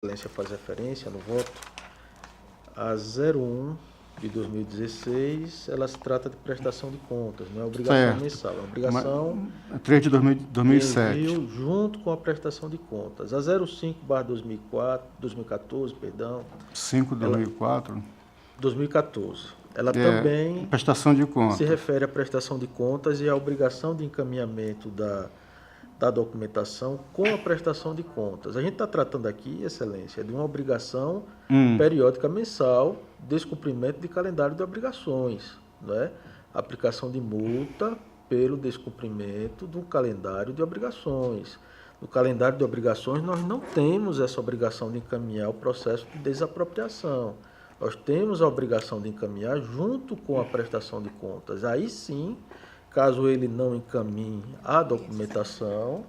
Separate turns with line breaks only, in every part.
Excelência faz referência no voto, a 01 de 2016, ela se trata de prestação de contas, não é obrigação
Certo.
mensal, é obrigação
3 de
de
2007.
envio junto com a prestação de contas. A 05/2014, perdão,
5 de
ela,
2004.
2014, ela também
Prestação de
se
contas.
refere à prestação de contas e à obrigação de encaminhamento da documentação com a prestação de contas. A gente está tratando aqui, Excelência, de uma obrigação periódica mensal, descumprimento de calendário de obrigações, né? Aplicação de multa pelo descumprimento do calendário de obrigações. No calendário de obrigações, nós não temos essa obrigação de encaminhar o processo de desapropriação. Nós temos a obrigação de encaminhar junto com a prestação de contas. Aí sim, caso ele não encaminhe a documentação,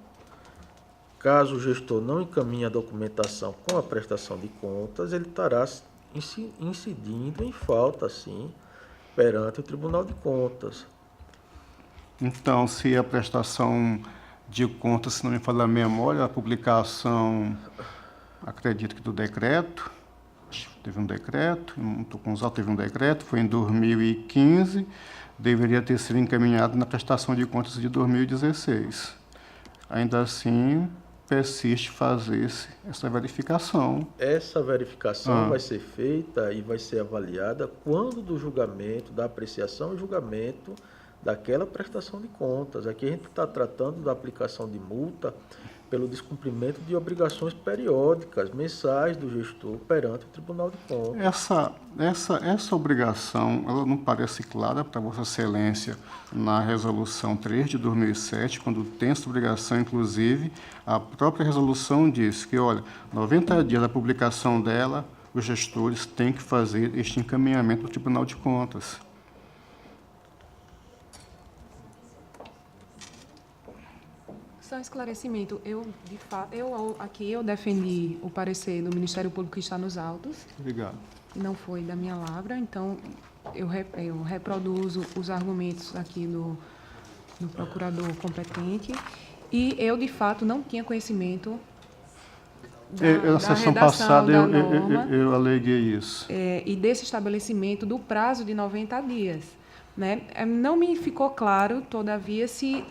caso o gestor não encaminhe a documentação com a prestação de contas, ele estará incidindo em falta, sim, perante o Tribunal de Contas.
Então, se a prestação de contas, se não me falha a memória, a publicação, acredito que do decreto, teve um decreto, não estou com os autos, teve um decreto, foi em 2015, deveria ter sido encaminhado na prestação de contas de 2016. Ainda assim, persiste fazer essa verificação.
Essa verificação vai ser feita e vai ser avaliada quando do julgamento, da apreciação e julgamento daquela prestação de contas. Aqui a gente está tratando da aplicação de multa pelo descumprimento de obrigações periódicas, mensais do gestor perante o Tribunal de Contas.
Essa obrigação, ela não parece clara para Vossa Excelência na Resolução 3 de 2007, quando tem essa obrigação, inclusive, a própria resolução diz que, olha, 90 dias da publicação dela, os gestores têm que fazer este encaminhamento do Tribunal de Contas.
Só um esclarecimento, eu defendi o parecer do Ministério Público que está nos autos.
Obrigado.
Não foi da minha lavra, então eu reproduzo os argumentos aqui do procurador competente e eu, de fato, não tinha conhecimento
na sessão passada eu aleguei isso.
E desse estabelecimento do prazo de 90 dias. Né? Não me ficou claro, todavia, se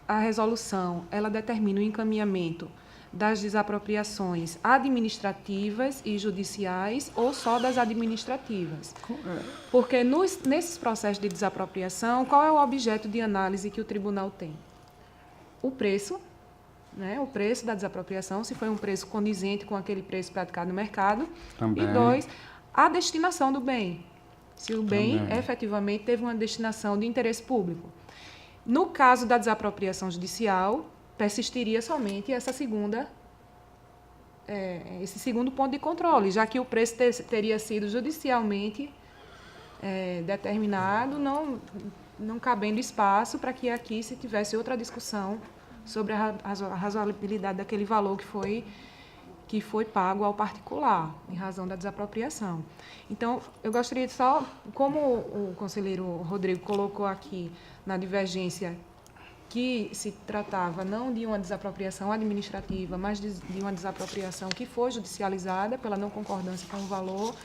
a resolução ela determina o encaminhamento das desapropriações administrativas e judiciais ou só das administrativas. Porque nesses processos de desapropriação, qual é o objeto de análise que o tribunal tem? O preço, né? O preço da desapropriação, se foi um preço condizente com aquele preço praticado no mercado.
Também.
E 2, a destinação do bem. Se o bem efetivamente teve uma destinação de interesse público. No caso da desapropriação judicial, persistiria somente esse segundo ponto de controle, já que o preço teria sido judicialmente determinado, não cabendo espaço para que aqui se tivesse outra discussão sobre a razoabilidade daquele valor que foi pago ao particular, em razão da desapropriação. Então, eu gostaria de só, como o conselheiro Rodrigo colocou aqui na divergência, que se tratava não de uma desapropriação administrativa, mas de uma desapropriação que foi judicializada pela não concordância com o valor,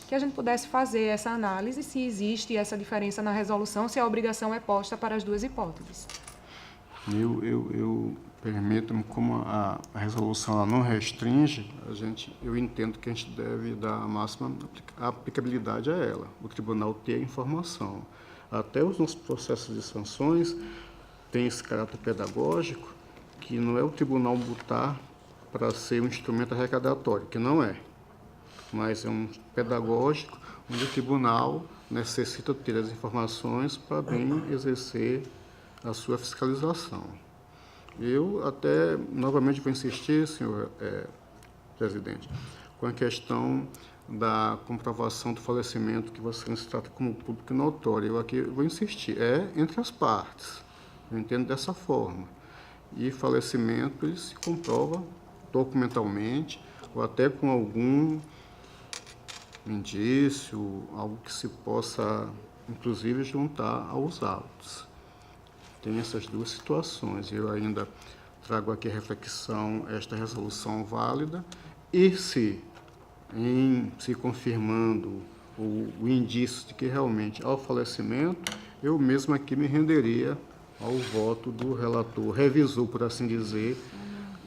que a gente pudesse fazer essa análise, se existe essa diferença na resolução, se a obrigação é posta para as duas hipóteses.
Eu permito-me, como a resolução ela não restringe, eu entendo que a gente deve dar a máxima aplicabilidade a ela, o tribunal ter a informação. Até os nossos processos de sanções têm esse caráter pedagógico, que não é o tribunal botar para ser um instrumento arrecadatório, que não é, mas é um pedagógico, onde o tribunal necessita ter as informações para bem exercer a sua fiscalização. Eu até, novamente, vou insistir, senhor presidente, com a questão da comprovação do falecimento, que você se trata como público notório. Eu aqui vou insistir, entre as partes, eu entendo dessa forma. E falecimento, ele se comprova documentalmente, ou até com algum indício, algo que se possa, inclusive, juntar aos autos. Tem essas duas situações. Eu ainda trago aqui a reflexão, esta resolução válida, E se confirmando o indício de que realmente há o falecimento, eu mesmo aqui me renderia ao voto do relator, revisor, por assim dizer,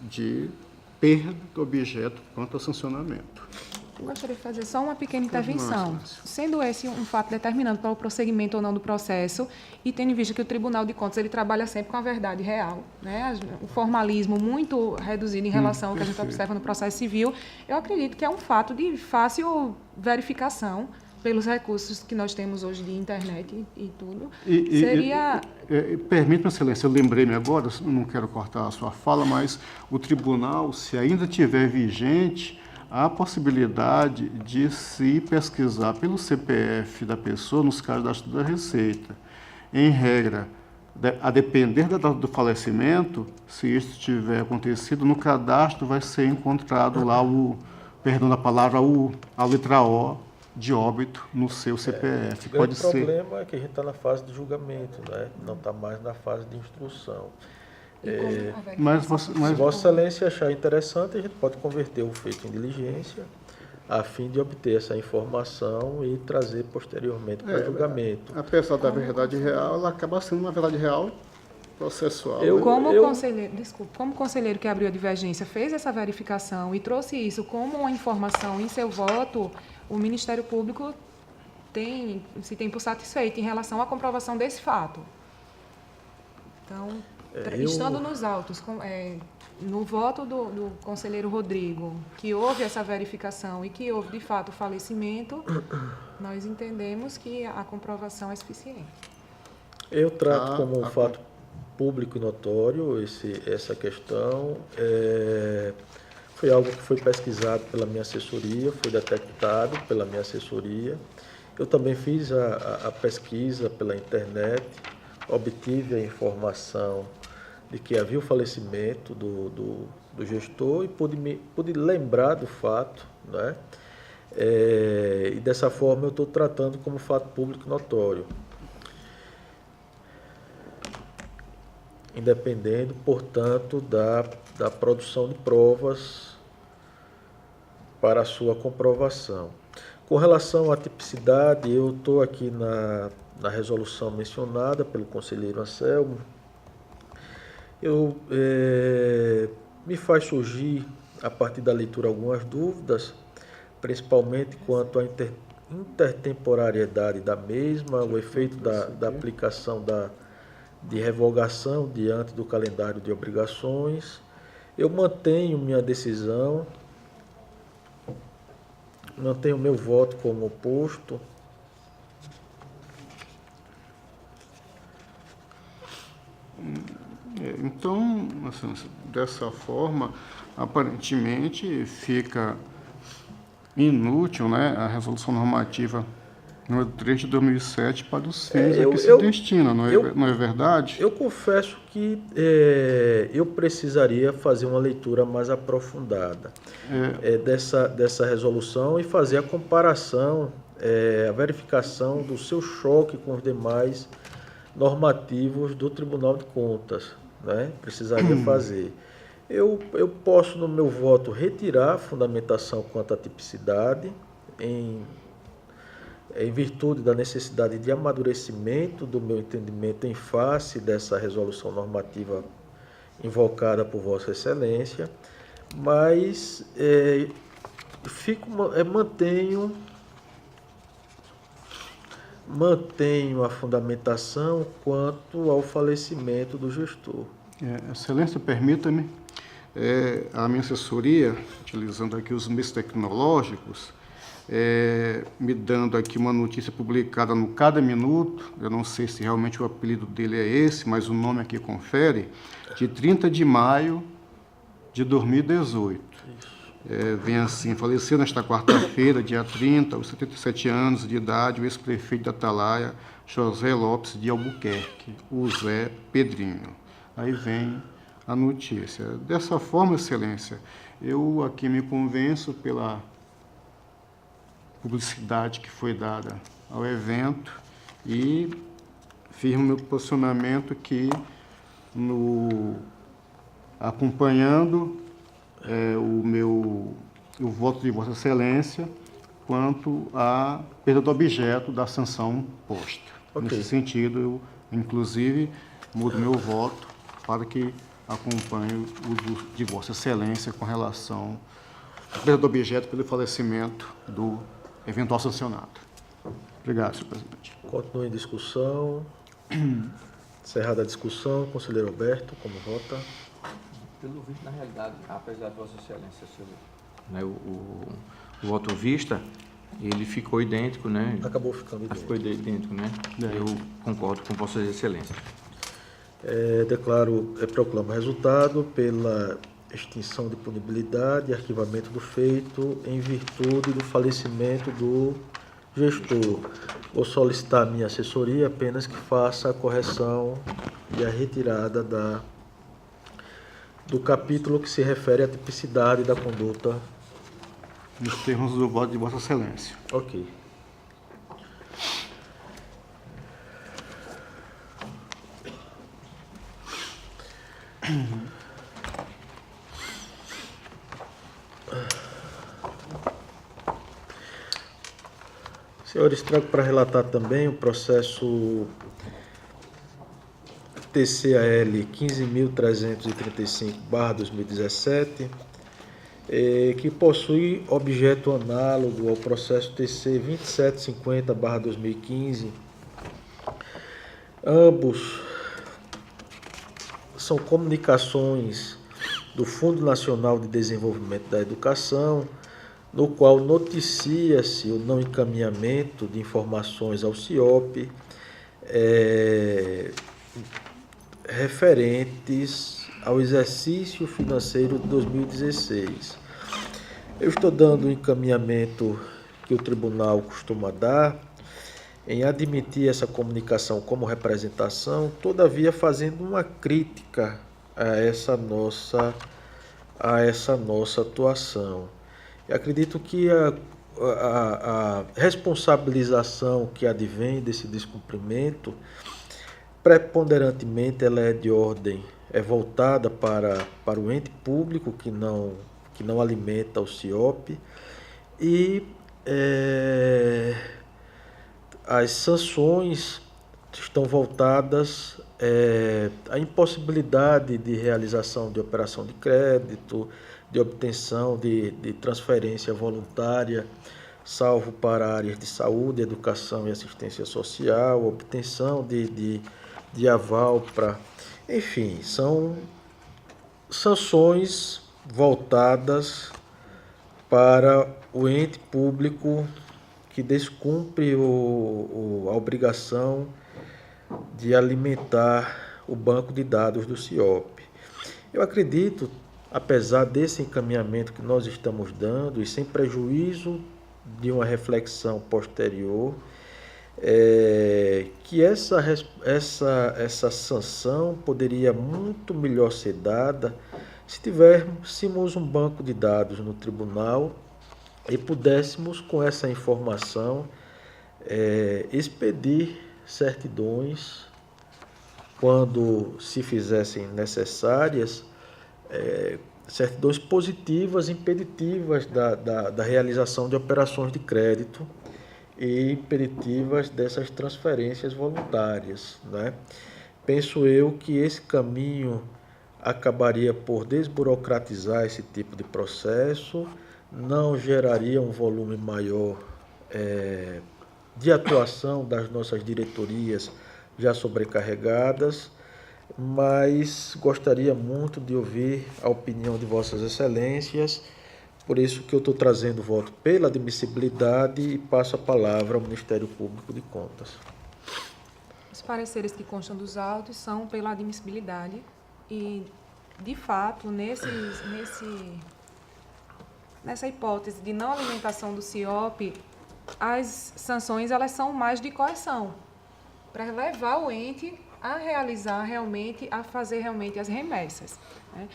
de perda do objeto quanto ao sancionamento.
Eu gostaria de fazer só uma pequena intervenção. Sendo esse um fato determinante para o prosseguimento ou não do processo, e tendo em vista que o Tribunal de Contas ele trabalha sempre com a verdade real, né? O formalismo muito reduzido em relação ao que a gente observa no processo civil, eu acredito que é um fato de fácil verificação pelos recursos que nós temos hoje de internet e tudo.
Permita-me, Excelência, eu lembrei-me agora, não quero cortar a sua fala, mas o tribunal, se ainda tiver vigente, há a possibilidade de se pesquisar pelo CPF da pessoa nos cadastros da Receita. Em regra, a depender da data do falecimento, se isso tiver acontecido, no cadastro vai ser encontrado lá a letra O de óbito no seu CPF.
O grande problema é que a gente está na fase de julgamento, né? Não está mais na fase de instrução. Se Vossa Excelência achar interessante, a gente pode converter o feito em diligência a fim de obter essa informação e trazer posteriormente para julgamento.
Apesar da verdade real, ela acaba sendo uma verdade real processual.
Como conselheiro que abriu a divergência fez essa verificação e trouxe isso como uma informação em seu voto, o Ministério Público se tem por satisfeito em relação à comprovação desse fato. Então, estando nos autos, no voto do conselheiro Rodrigo, que houve essa verificação e que houve, de fato, o falecimento, nós entendemos que a comprovação é suficiente.
Eu trato como um fato público e notório essa questão. Foi algo que foi pesquisado pela minha assessoria, foi detectado pela minha assessoria. Eu também fiz a pesquisa pela internet, obtive a informação de que havia o falecimento do gestor e pude lembrar do fato, né? E dessa forma eu estou tratando como fato público notório, independendo, portanto, da produção de provas para a sua comprovação. Com relação à tipicidade, eu estou aqui na resolução mencionada pelo conselheiro Anselmo. Me faz surgir, a partir da leitura, algumas dúvidas, principalmente quanto à intertemporariedade da mesma, o efeito da aplicação de revogação diante do calendário de obrigações. Eu mantenho minha decisão, mantenho meu voto como oposto.
Então, assim, dessa forma, aparentemente fica inútil, né, a resolução normativa número 3 de 2007 para os fins a que se destina, não é verdade?
Eu confesso que eu precisaria fazer uma leitura mais aprofundada dessa resolução e fazer a comparação, a verificação do seu choque com os demais normativos do Tribunal de Contas, né? Precisaria fazer. Eu posso, no meu voto, retirar a fundamentação quanto à tipicidade, em virtude da necessidade de amadurecimento do meu entendimento em face dessa resolução normativa invocada por Vossa Excelência, mas mantenho a fundamentação quanto ao falecimento do gestor.
Excelência, permita-me, a minha assessoria, utilizando aqui os meios tecnológicos, me dando aqui uma notícia publicada no Cada Minuto, eu não sei se realmente o apelido dele é esse, mas o nome aqui confere, de 30 de maio de 2018. Vem assim: faleceu nesta quarta-feira, dia 30, aos 77 anos de idade, o ex-prefeito de Atalaia, José Lopes de Albuquerque, o Zé Pedrinho. Aí vem a notícia. Dessa forma, Excelência, eu aqui me convenço pela publicidade que foi dada ao evento e firmo meu posicionamento que, acompanhando o voto de Vossa Excelência quanto à perda do objeto da sanção posta. Okay. Nesse sentido, eu, inclusive, mudo meu voto para que acompanhe o de Vossa Excelência com relação à perda do objeto pelo falecimento do eventual sancionado. Obrigado, senhor presidente.
Continua em discussão. Encerrada a discussão, conselheiro Alberto, como vota?
Pelo visto, na realidade, apesar de Vossa Excelência ser o voto vista, ele ficou idêntico, né?
Acabou ficando idêntico.
Ficou idêntico, né? Eu concordo com Vossa Excelência.
Proclamo resultado pela extinção de punibilidade e arquivamento do feito em virtude do falecimento do gestor. Vou solicitar a minha assessoria apenas que faça a correção e a retirada do capítulo que se refere à tipicidade da conduta.
Nos termos do voto de Vossa Excelência.
Ok. Senhores, trago para relatar também o processo TCAL 15.335/2017, que possui objeto análogo ao processo TC 2750/2015. Ambos são comunicações do Fundo Nacional de Desenvolvimento da Educação, no qual noticia-se o não encaminhamento de informações ao CIOP referentes ao exercício financeiro de 2016. Eu estou dando o encaminhamento que o tribunal costuma dar em admitir essa comunicação como representação, todavia fazendo uma crítica a essa nossa atuação. Eu acredito que a responsabilização que advém desse descumprimento, preponderantemente, ela é voltada para o ente público que não alimenta o CIOP, e as sanções estão voltadas à impossibilidade de realização de operação de crédito, de obtenção de transferência voluntária, salvo para áreas de saúde, educação e assistência social, obtenção de aval para... Enfim, são sanções voltadas para o ente público que descumpre a obrigação de alimentar o banco de dados do CIOP. Eu acredito, apesar desse encaminhamento que nós estamos dando, e sem prejuízo de uma reflexão posterior, que essa sanção poderia muito melhor ser dada se tivéssemos um banco de dados no tribunal e pudéssemos, com essa informação, expedir certidões quando se fizessem necessárias, certidões positivas, impeditivas da realização de operações de crédito e impeditivas dessas transferências voluntárias, né? Penso eu que esse caminho acabaria por desburocratizar esse tipo de processo, não geraria um volume maior de atuação das nossas diretorias já sobrecarregadas, mas gostaria muito de ouvir a opinião de Vossas Excelências, por isso que eu estou trazendo o voto pela admissibilidade e passo a palavra ao Ministério Público de Contas.
Os pareceres que constam dos autos são pela admissibilidade e, de fato, nessa hipótese de não alimentação do CIOP, as sanções elas são mais de coerção, para levar o ente a realizar realmente, a fazer realmente as remessas, né?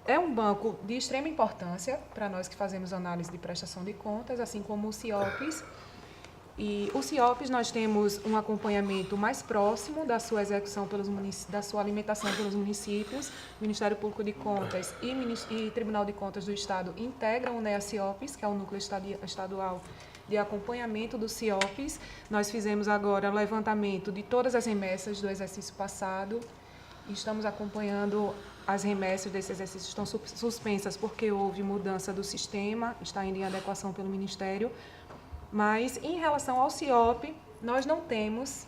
É um banco de extrema importância para nós que fazemos análise de prestação de contas, assim como o CIOPs, E o CIOPS, nós temos um acompanhamento mais próximo da sua execução da sua alimentação pelos municípios. O Ministério Público de Contas e Tribunal de Contas do Estado integram o NEA-CIOPS, que é o Núcleo Estadual de Acompanhamento do CIOPS. Nós fizemos agora o levantamento de todas as remessas do exercício passado. Estamos acompanhando as remessas desse exercício, estão suspensas porque houve mudança do sistema, está indo em adequação pelo Ministério. Mas, em relação ao CIOP, nós não temos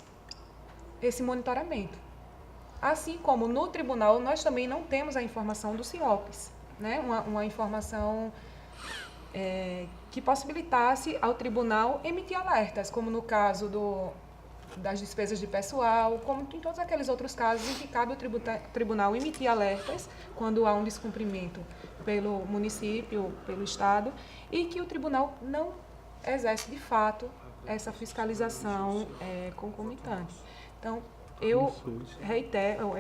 esse monitoramento. Assim como no tribunal, nós também não temos a informação do CIOPS, né? Uma informação que possibilitasse ao tribunal emitir alertas, como no caso das despesas de pessoal, como em todos aqueles outros casos em que cabe ao tribunal emitir alertas quando há um descumprimento pelo município, pelo Estado, e que o tribunal não exerce de fato essa fiscalização concomitante. Então, eu reitero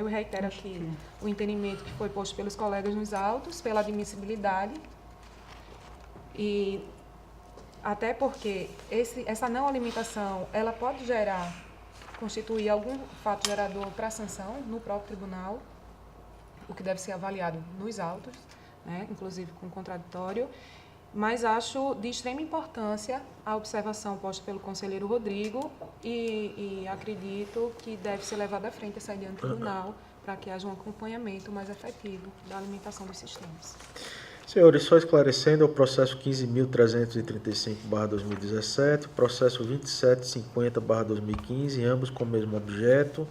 aqui o entendimento que foi posto pelos colegas nos autos, pela admissibilidade, e até porque essa não alimentação, ela pode constituir algum fato gerador para sanção no próprio tribunal, o que deve ser avaliado nos autos, né, inclusive com contraditório. Mas acho de extrema importância a observação posta pelo conselheiro Rodrigo e acredito que deve ser levada à frente essa ideia do tribunal para que haja um acompanhamento mais efetivo da alimentação dos sistemas.
Senhores, só esclarecendo, é o processo 15.335/2017, processo 2750/2015, ambos com o mesmo objeto.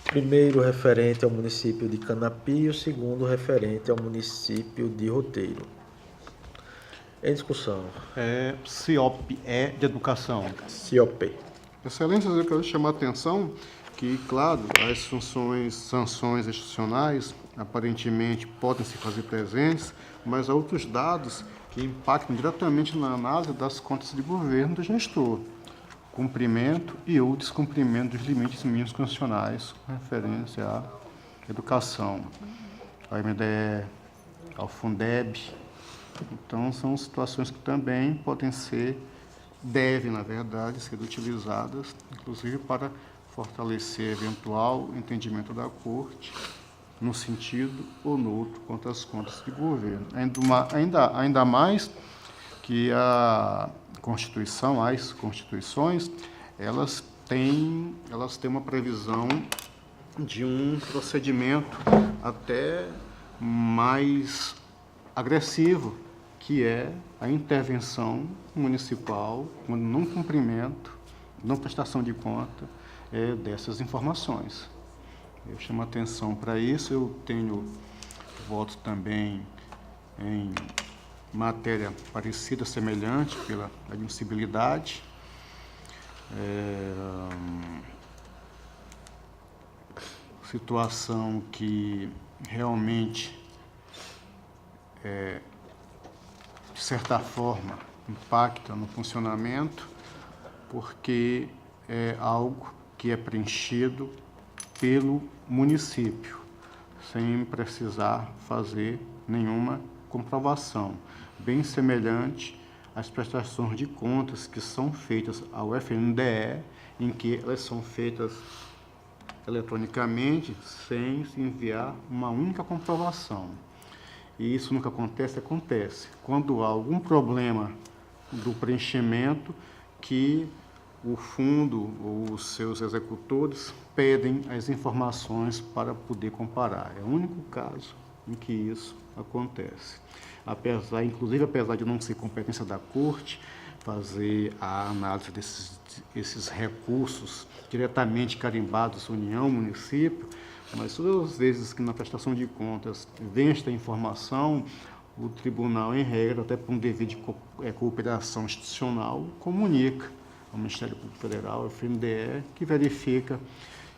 O primeiro referente ao município de Canapi e o segundo referente ao município de Roteiro. Em discussão.
CIOP de educação.
CIOP.
Excelências, eu quero chamar a atenção que, claro, as sanções institucionais aparentemente podem se fazer presentes, mas há outros dados que impactam diretamente na análise das contas de governo do gestor. Cumprimento e ou descumprimento dos limites mínimos constitucionais com referência à educação, ao MDE, ao Fundeb. Então, são situações que também devem, na verdade, ser utilizadas, inclusive para fortalecer eventual entendimento da Corte, num sentido ou no outro, quanto às contas de governo. Ainda mais que as constituições, elas têm uma previsão de um procedimento até mais agressivo, que é a intervenção municipal quando não cumprimento, não prestação de conta dessas informações. Eu chamo atenção para isso. Eu tenho voto também em matéria parecida, semelhante, pela admissibilidade. Situação que realmente de certa forma, impacta no funcionamento, porque é algo que é preenchido pelo município, sem precisar fazer nenhuma comprovação, bem semelhante às prestações de contas que são feitas ao FNDE, em que elas são feitas eletronicamente, sem se enviar uma única comprovação. E isso nunca acontece? Acontece. Quando há algum problema do preenchimento, que o fundo ou os seus executores pedem as informações para poder comparar. É o único caso em que isso acontece. Apesar de não ser competência da Corte fazer a análise desses recursos diretamente carimbados União, município, mas todas as vezes que na prestação de contas vem esta informação, o tribunal, em regra, até por um dever de cooperação institucional, comunica ao Ministério Público Federal, ao FNDE, que verifica,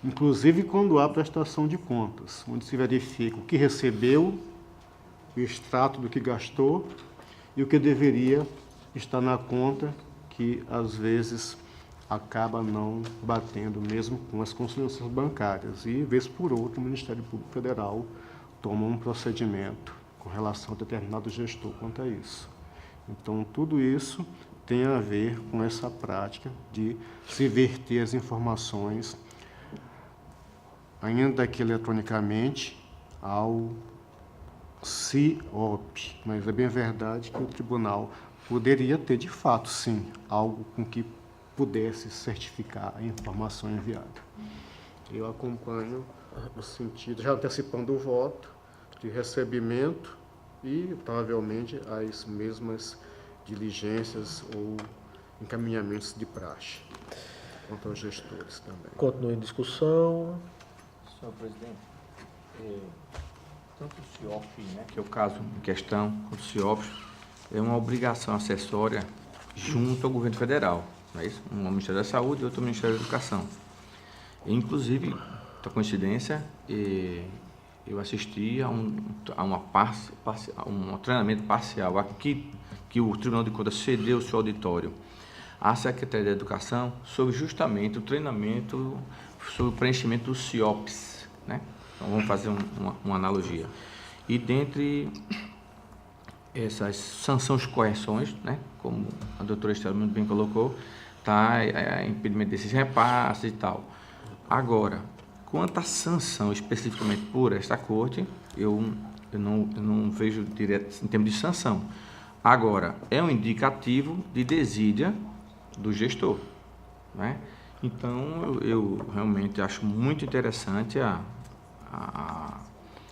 inclusive quando há prestação de contas, onde se verifica o que recebeu, o extrato do que gastou e o que deveria estar na conta, que às vezes acaba não batendo mesmo com as consignações bancárias. E, vez por outra, o Ministério Público Federal toma um procedimento com relação a determinado gestor quanto a isso. Então, tudo isso tem a ver com essa prática de se verter as informações, ainda que eletronicamente, ao CIOP. Mas é bem verdade que o tribunal poderia ter, de fato, sim, algo com que pudesse certificar a informação enviada. Eu acompanho no sentido, já antecipando o voto, de recebimento e, provavelmente, as mesmas diligências ou encaminhamentos de praxe quanto aos gestores também.
Continua em discussão.
Senhor presidente, tanto o CIOP, né, que é o caso em questão, quanto o CIOP, é uma obrigação acessória junto ao governo federal, não é isso? Um ao Ministério da Saúde e outro ao Ministério da Educação. Inclusive, por coincidência, eu assisti a um treinamento parcial aqui, que o Tribunal de Contas cedeu o seu auditório à Secretaria da Educação sobre justamente o treinamento, sobre o preenchimento dos CIOPs, né? Então, vamos fazer uma analogia. E dentre essas sanções correções, né, como a doutora Estela muito bem colocou, está impedimento desses repasses e tal. Agora, quanto à sanção especificamente por esta corte, eu não vejo direto em termos de sanção. Agora, é um indicativo de desídia do gestor, né? Então, eu realmente acho muito interessante a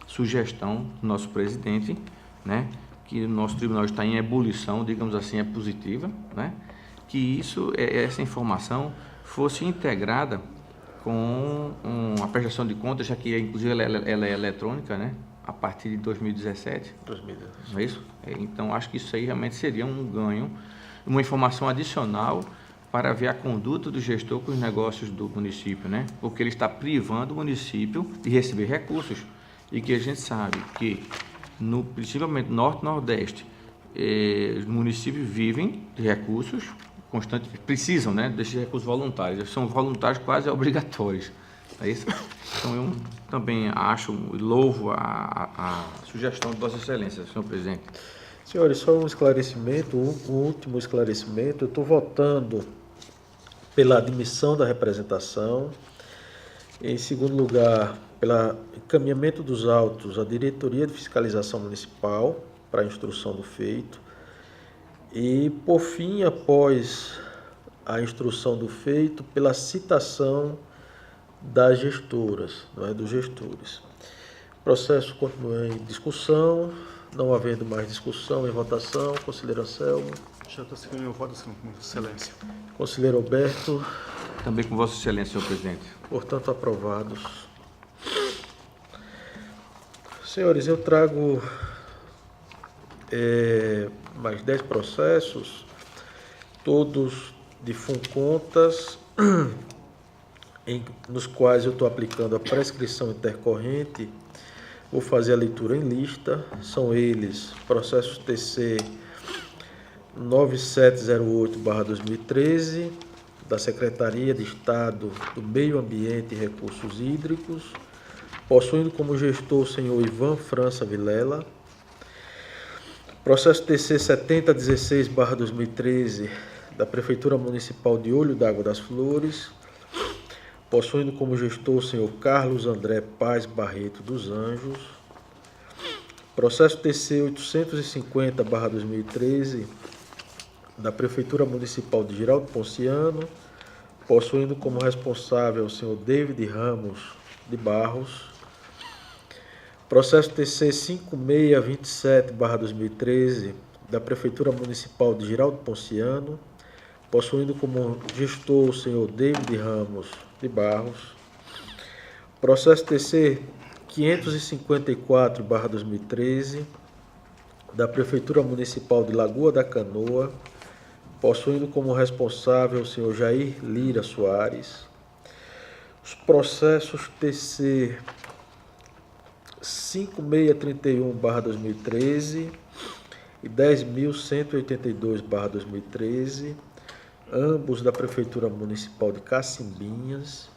sugestão do nosso presidente, né, que o nosso tribunal está em ebulição, digamos assim, é positiva, né, que essa informação fosse integrada com a prestação de contas, já que inclusive ela é eletrônica, né, a partir de 2017. Não é isso? Então, acho que isso aí realmente seria um ganho, uma informação adicional para ver a conduta do gestor com os negócios do município, né? Porque ele está privando o município de receber recursos. E que a gente sabe que, principalmente no Norte e Nordeste, os municípios vivem de recursos constantes, precisam, né, desses recursos voluntários. São voluntários quase obrigatórios. É isso? Então, eu também acho e louvo a sugestão de Vossa Excelência, senhor presidente.
Senhores, só um esclarecimento, um último esclarecimento. Eu estou votando pela admissão da representação. Em segundo lugar, pelo encaminhamento dos autos à Diretoria de Fiscalização Municipal para a instrução do feito. E, por fim, após a instrução do feito, pela citação das gestoras, não é, dos gestores. O processo continua em discussão. Não havendo mais discussão em votação, conselheiro Anselmo.
Já está seguindo a votação, com Vossa Excelência.
Conselheiro Alberto.
Também com Vossa Excelência, senhor presidente.
Portanto, aprovados. Senhores, eu trago mais 10 processos, todos de FUNCONTAS, nos quais eu estou aplicando a prescrição intercorrente. Vou fazer a leitura em lista. São eles: processos TC 9708/2013, da Secretaria de Estado do Meio Ambiente e Recursos Hídricos, possuindo como gestor o senhor Ivan França Vilela. Processo TC 7016/2013, da Prefeitura Municipal de Olho d'Água das Flores, possuindo como gestor o senhor Carlos André Paz Barreto dos Anjos. Processo TC 850/2013, da Prefeitura Municipal de Giraldo Ponciano, possuindo como responsável o senhor David Ramos de Barros. Processo TC 5627/2013, da Prefeitura Municipal de Giraldo Ponciano, possuindo como gestor o senhor David Ramos de Barros. Processo TC 554/2013, da Prefeitura Municipal de Lagoa da Canoa, possuindo como responsável o senhor Jair Lira Soares. Os processos TC 5631/2013 e 10.182/2013, ambos da Prefeitura Municipal de Cacimbinhas,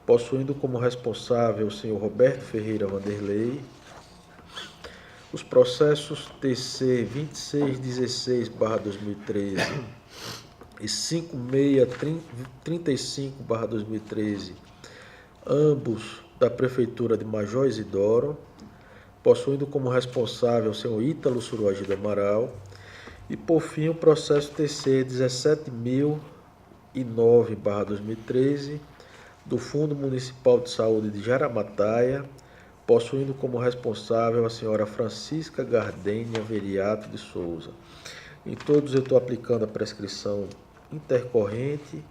possuindo como responsável o senhor Roberto Ferreira Vanderlei. Os processos TC 2616/2013 e 5635/2013, ambos da Prefeitura de Major Isidoro, possuindo como responsável o senhor Ítalo Suruagi do Amaral, e por fim o processo TC 17009/2013, do Fundo Municipal de Saúde de Jaramataia, possuindo como responsável a senhora Francisca Gardênia Veriato de Souza. Em todos eu estou aplicando a prescrição intercorrente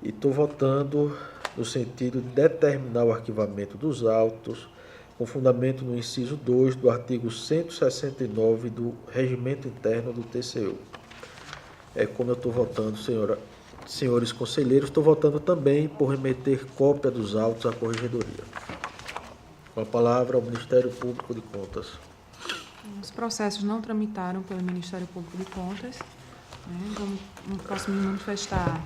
e estou votando no sentido de determinar o arquivamento dos autos com fundamento no inciso 2 do artigo 169 do Regimento Interno do TCU. Como eu estou votando, senhores conselheiros, estou votando também por remeter cópia dos autos à Corregedoria. Com a palavra ao Ministério Público de Contas.
Os processos não tramitaram pelo Ministério Público de Contas. Então, no próximo manifestar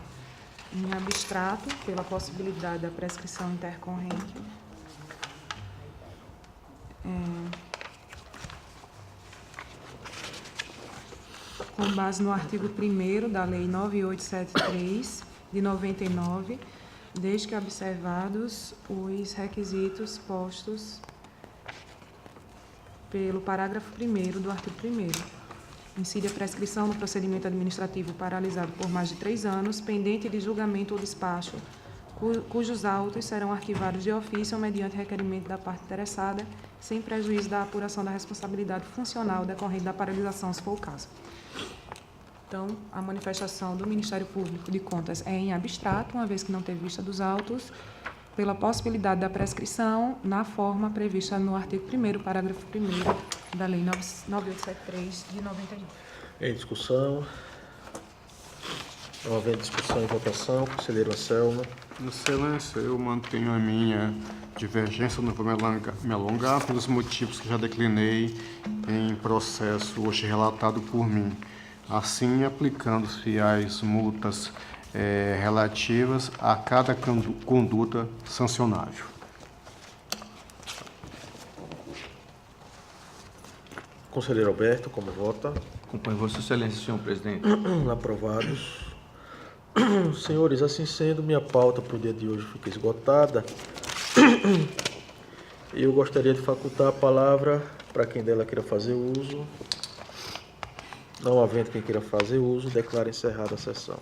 em abstrato pela possibilidade da prescrição intercorrente. Com base no artigo 1º da Lei 9873, de 99, desde que observados os requisitos postos pelo parágrafo 1º do artigo 1º. Incide a prescrição no procedimento administrativo paralisado por mais de 3 anos, pendente de julgamento ou despacho, cujos autos serão arquivados de ofício ou mediante requerimento da parte interessada, sem prejuízo da apuração da responsabilidade funcional decorrente da paralisação, se for o caso. Então, a manifestação do Ministério Público de Contas é em abstrato, uma vez que não teve vista dos autos, pela possibilidade da prescrição na forma prevista no artigo 1º, parágrafo 1º da Lei 9873, de 99.
Em discussão. Não havendo discussão e votação, conselheiro Anselmo.
Excelência, eu mantenho a minha divergência, não vou me alongar pelos motivos que já declinei em processo hoje relatado por mim. Assim, aplicando-se as multas relativas a cada conduta sancionável.
Conselheiro Alberto, como vota?
Acompanho Vossa Excelência, senhor presidente.
Aprovados. Senhores, assim sendo, minha pauta para o dia de hoje fica esgotada. Eu gostaria de facultar a palavra para quem dela queira fazer uso. Não havendo quem queira fazer uso, declaro encerrada a sessão.